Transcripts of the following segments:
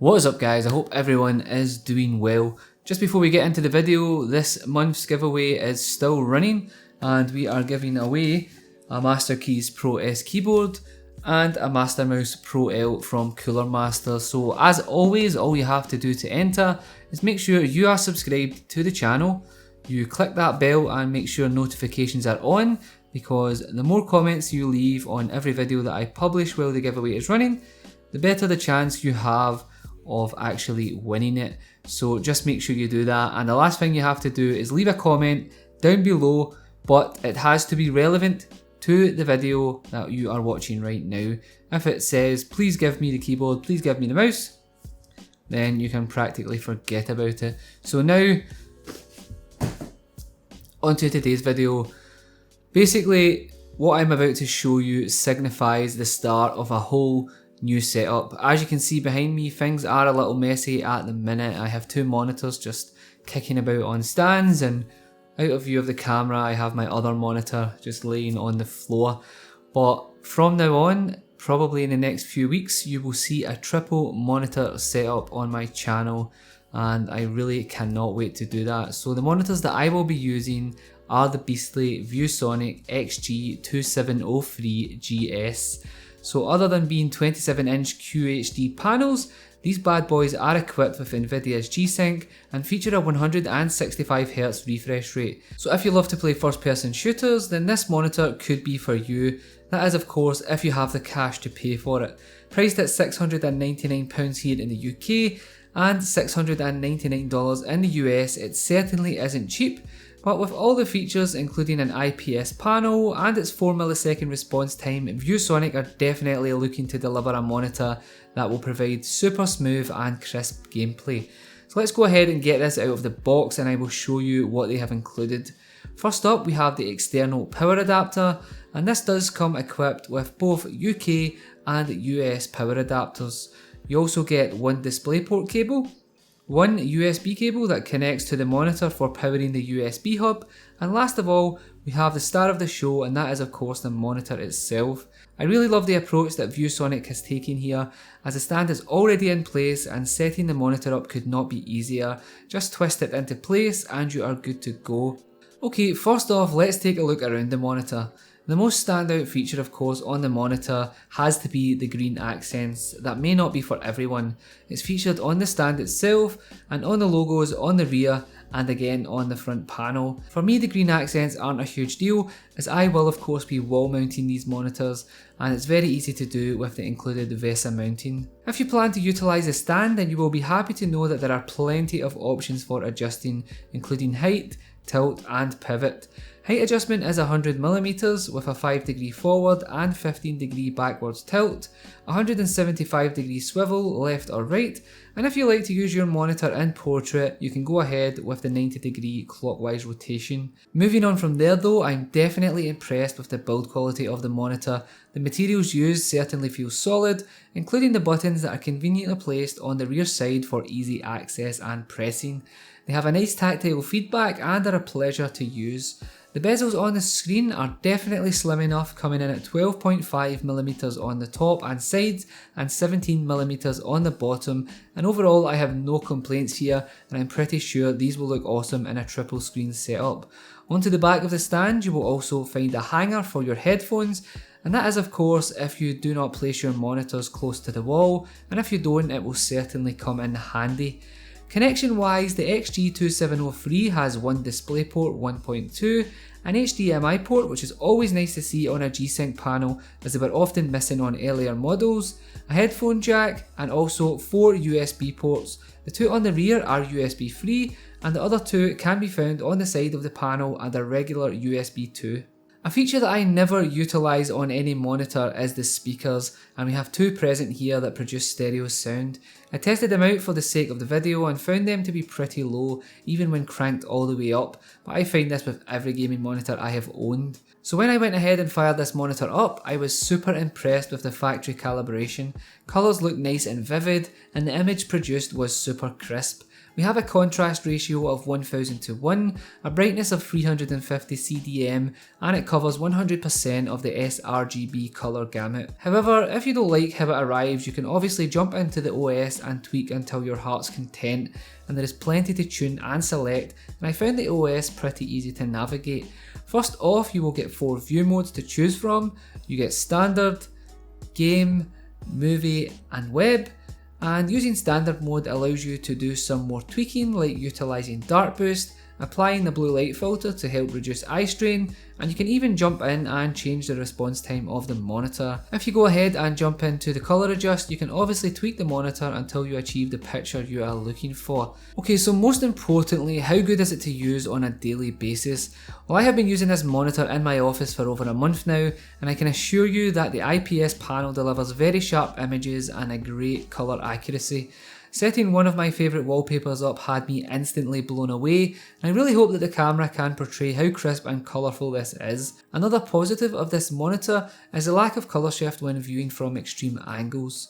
What is up guys, I hope everyone is doing well. Just before we get into the video, this month's giveaway is still running and we are giving away a Master Keys Pro S keyboard and a Master Mouse Pro L from Cooler Master. So as always, all you have to do to enter is make sure you are subscribed to the channel, you click that bell and make sure notifications are on, because the more comments you leave on every video that I publish while the giveaway is running, the better the chance you have of actually winning it. So just make sure you do that, and the last thing you have to do is leave a comment down below, but it has to be relevant to the video that you are watching right now. If it says please give me the keyboard, please give me the mouse, then you can practically forget about it. So now onto today's video. Basically what I'm about to show you signifies the start of a whole new setup. As you can see behind me, things are a little messy at the minute. I have two monitors just kicking about on stands, and out of view of the camera I have my other monitor just laying on the floor. But from now on, probably in the next few weeks, you will see a triple monitor setup on my channel, and I really cannot wait to do that. So the monitors that I will be using are the beastly Viewsonic XG2703-GS. So other than being 27-inch QHD panels, these bad boys are equipped with Nvidia's G-Sync and feature a 165Hz refresh rate. So if you love to play first-person shooters, then this monitor could be for you. That is of course if you have the cash to pay for it. Priced at £699 here in the UK and $699 in the US, it certainly isn't cheap. But with all the features including an IPS panel and its 4 millisecond response time, Viewsonic are definitely looking to deliver a monitor that will provide super smooth and crisp gameplay. So let's go ahead and get this out of the box and I will show you what they have included. First up, we have the external power adapter, and this does come equipped with both UK and US power adapters. You also get one DisplayPort cable, one USB cable that connects to the monitor for powering the USB hub, and last of all, we have the star of the show, and that is of course the monitor itself. I really love the approach that Viewsonic has taken here, as the stand is already in place and setting the monitor up could not be easier. Just twist it into place and you are good to go. Okay, first off, let's take a look around the monitor. The most standout feature of course on the monitor has to be the green accents. That may not be for everyone. It's featured on the stand itself and on the logos on the rear and again on the front panel. For me, the green accents aren't a huge deal, as I will of course be wall mounting these monitors, and it's very easy to do with the included VESA mounting. If you plan to utilise the stand, then you will be happy to know that there are plenty of options for adjusting, including height, tilt and pivot. Height adjustment is 100mm with a 5° forward and 15° backwards tilt, 175° swivel left or right, and if you like to use your monitor in portrait, you can go ahead with the 90° clockwise rotation. Moving on from there though, I'm definitely impressed with the build quality of the monitor. The materials used certainly feel solid, including the buttons that are conveniently placed on the rear side for easy access and pressing. They have a nice tactile feedback and are a pleasure to use. The bezels on the screen are definitely slim enough, coming in at 12.5mm on the top and sides and 17mm on the bottom, and overall I have no complaints here, and I'm pretty sure these will look awesome in a triple screen setup. Onto the back of the stand you will also find a hanger for your headphones, and that is of course if you do not place your monitors close to the wall, and if you don't, it will certainly come in handy. Connection wise, the XG2703 has one DisplayPort 1.2, an HDMI port, which is always nice to see on a G-Sync panel as they were often missing on earlier models, a headphone jack, and also 4 USB ports. The two on the rear are USB 3 and the other two can be found on the side of the panel and are regular USB 2. A feature that I never utilise on any monitor is the speakers, and we have two present here that produce stereo sound. I tested them out for the sake of the video and found them to be pretty low, even when cranked all the way up, but I find this with every gaming monitor I have owned. So when I went ahead and fired this monitor up, I was super impressed with the factory calibration. Colours looked nice and vivid, and the image produced was super crisp. We have a contrast ratio of 1000:1, a brightness of 350 CDM, and it covers 100% of the sRGB colour gamut. However, if you don't like how it arrives, you can obviously jump into the OS and tweak until your heart's content, and there is plenty to tune and select, and I found the OS pretty easy to navigate. First off, you will get 4 view modes to choose from. You get standard, game, movie and web, and using standard mode allows you to do some more tweaking, like utilising dark boost, applying the blue light filter to help reduce eye strain, and you can even jump in and change the response time of the monitor. If you go ahead and jump into the colour adjust, you can obviously tweak the monitor until you achieve the picture you are looking for. Okay, so most importantly, how good is it to use on a daily basis? Well, I have been using this monitor in my office for over a month now, and I can assure you that the IPS panel delivers very sharp images and a great colour accuracy. Setting one of my favourite wallpapers up had me instantly blown away, and I really hope that the camera can portray how crisp and colourful this is. Another positive of this monitor is the lack of colour shift when viewing from extreme angles.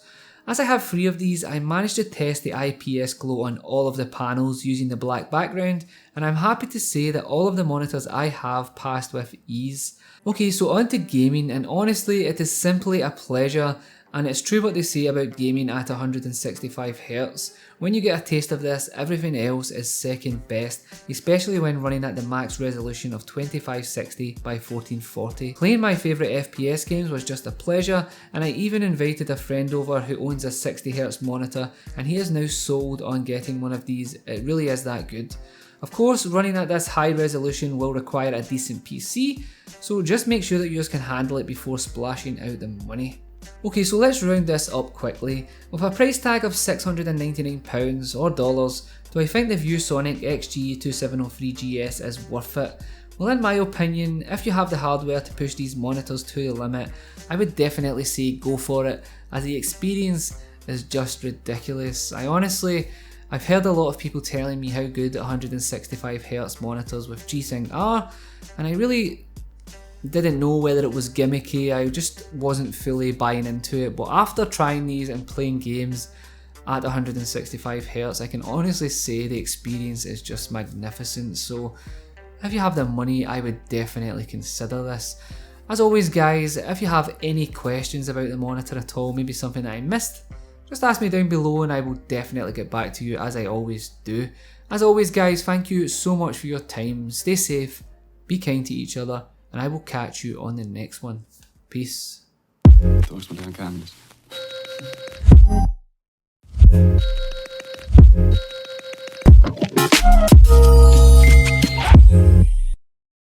As I have 3 of these, I managed to test the IPS glow on all of the panels using the black background, and I'm happy to say that all of the monitors I have passed with ease. Okay, so on to gaming, and honestly it is simply a pleasure. And it's true what they say about gaming at 165Hz. When you get a taste of this, everything else is second best, especially when running at the max resolution of 2560 by 1440. Playing my favourite FPS games was just a pleasure, and I even invited a friend over who owns a 60Hz monitor, and he is now sold on getting one of these. It really is that good. Of course, running at this high resolution will require a decent PC, so just make sure that yours can handle it before splashing out the money. Okay, so let's round this up quickly. With a price tag of £699 or dollars, do I think the Viewsonic XG2703-GS is worth it? Well, in my opinion, if you have the hardware to push these monitors to the limit, I would definitely say go for it, as the experience is just ridiculous. I've heard a lot of people telling me how good 165Hz monitors with G-Sync are, and I really didn't know whether it was gimmicky. I just wasn't fully buying into it, but after trying these and playing games at 165Hz, I can honestly say the experience is just magnificent. So if you have the money, I would definitely consider this. As always guys, if you have any questions about the monitor at all, maybe something that I missed, just ask me down below and I will definitely get back to you, as I always do. As always guys, thank you so much for your time. Stay safe, be kind to each other, and I will catch you on the next one. Peace.